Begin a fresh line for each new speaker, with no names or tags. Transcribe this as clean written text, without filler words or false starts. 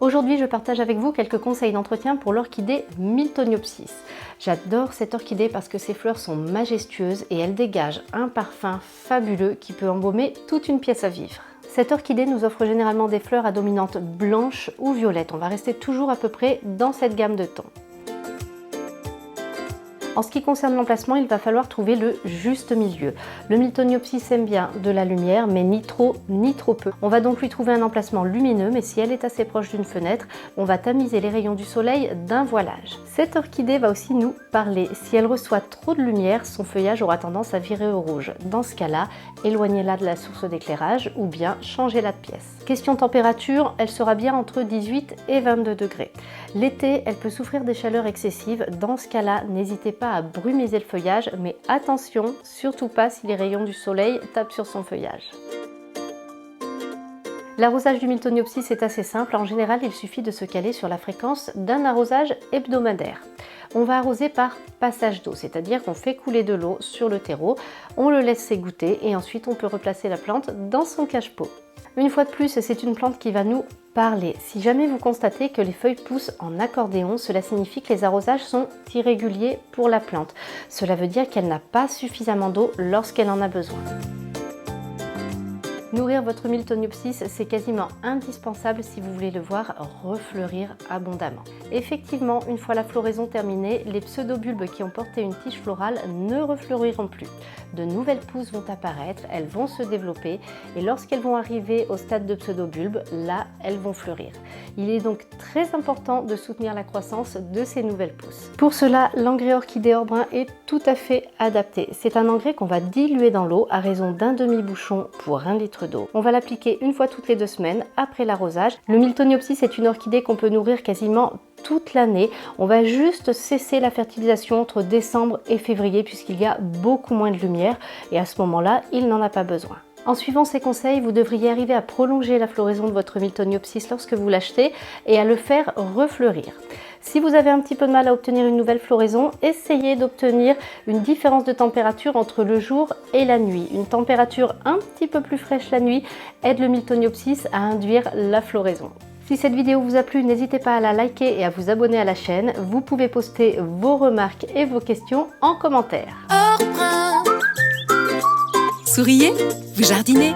Aujourd'hui, je partage avec vous quelques conseils d'entretien pour l'orchidée Miltoniopsis. J'adore cette orchidée parce que ses fleurs sont majestueuses et elle dégage un parfum fabuleux qui peut embaumer toute une pièce à vivre. Cette orchidée nous offre généralement des fleurs à dominante blanche ou violette. On va rester toujours à peu près dans cette gamme de tons. En ce qui concerne l'emplacement, il va falloir trouver le juste milieu. Le Miltoniopsis aime bien de la lumière, mais ni trop ni trop peu. On va donc lui trouver un emplacement lumineux, mais si elle est assez proche d'une fenêtre, on va tamiser les rayons du soleil d'un voilage. Cette orchidée va aussi nous parler. Si elle reçoit trop de lumière, son feuillage aura tendance à virer au rouge. Dans ce cas-là, éloignez-la de la source d'éclairage ou bien changez-la de pièce. Question température, elle sera bien entre 18 et 22 degrés. L'été, elle peut souffrir des chaleurs excessives. Dans ce cas-là, n'hésitez pas à brumiser le feuillage, mais attention, surtout pas si les rayons du soleil tapent sur son feuillage. L'arrosage du Miltoniopsis est assez simple. En général, il suffit de se caler sur la fréquence d'un arrosage hebdomadaire. On va arroser par passage d'eau, c'est-à-dire qu'on fait couler de l'eau sur le terreau, on le laisse s'égoutter et ensuite on peut replacer la plante dans son cache-pot. Une fois de plus, c'est une plante qui va nous parler. Si jamais vous constatez que les feuilles poussent en accordéon, cela signifie que les arrosages sont irréguliers pour la plante. Cela veut dire qu'elle n'a pas suffisamment d'eau lorsqu'elle en a besoin. Nourrir votre Miltoniopsis, c'est quasiment indispensable si vous voulez le voir refleurir abondamment. Effectivement, une fois la floraison terminée, les pseudobulbes qui ont porté une tige florale ne refleuriront plus. De nouvelles pousses vont apparaître, elles vont se développer et lorsqu'elles vont arriver au stade de pseudobulbe, là, elles vont fleurir. Il est donc très important de soutenir la croissance de ces nouvelles pousses. Pour cela, l'engrais orchidée hors brun est tout à fait adapté. C'est un engrais qu'on va diluer dans l'eau à raison d'un demi-bouchon pour 1 litre d'eau. On va l'appliquer une fois toutes les 2 semaines après l'arrosage. Le Miltoniopsis est une orchidée qu'on peut nourrir quasiment toute l'année. On va juste cesser la fertilisation entre décembre et février puisqu'il y a beaucoup moins de lumière et à ce moment-là, il n'en a pas besoin. En suivant ces conseils, vous devriez arriver à prolonger la floraison de votre Miltoniopsis lorsque vous l'achetez et à le faire refleurir. Si vous avez un petit peu de mal à obtenir une nouvelle floraison, essayez d'obtenir une différence de température entre le jour et la nuit. Une température un petit peu plus fraîche la nuit aide le Miltoniopsis à induire la floraison. Si cette vidéo vous a plu, n'hésitez pas à la liker et à vous abonner à la chaîne. Vous pouvez poster vos remarques et vos questions en commentaire.
Souriez, vous jardinez.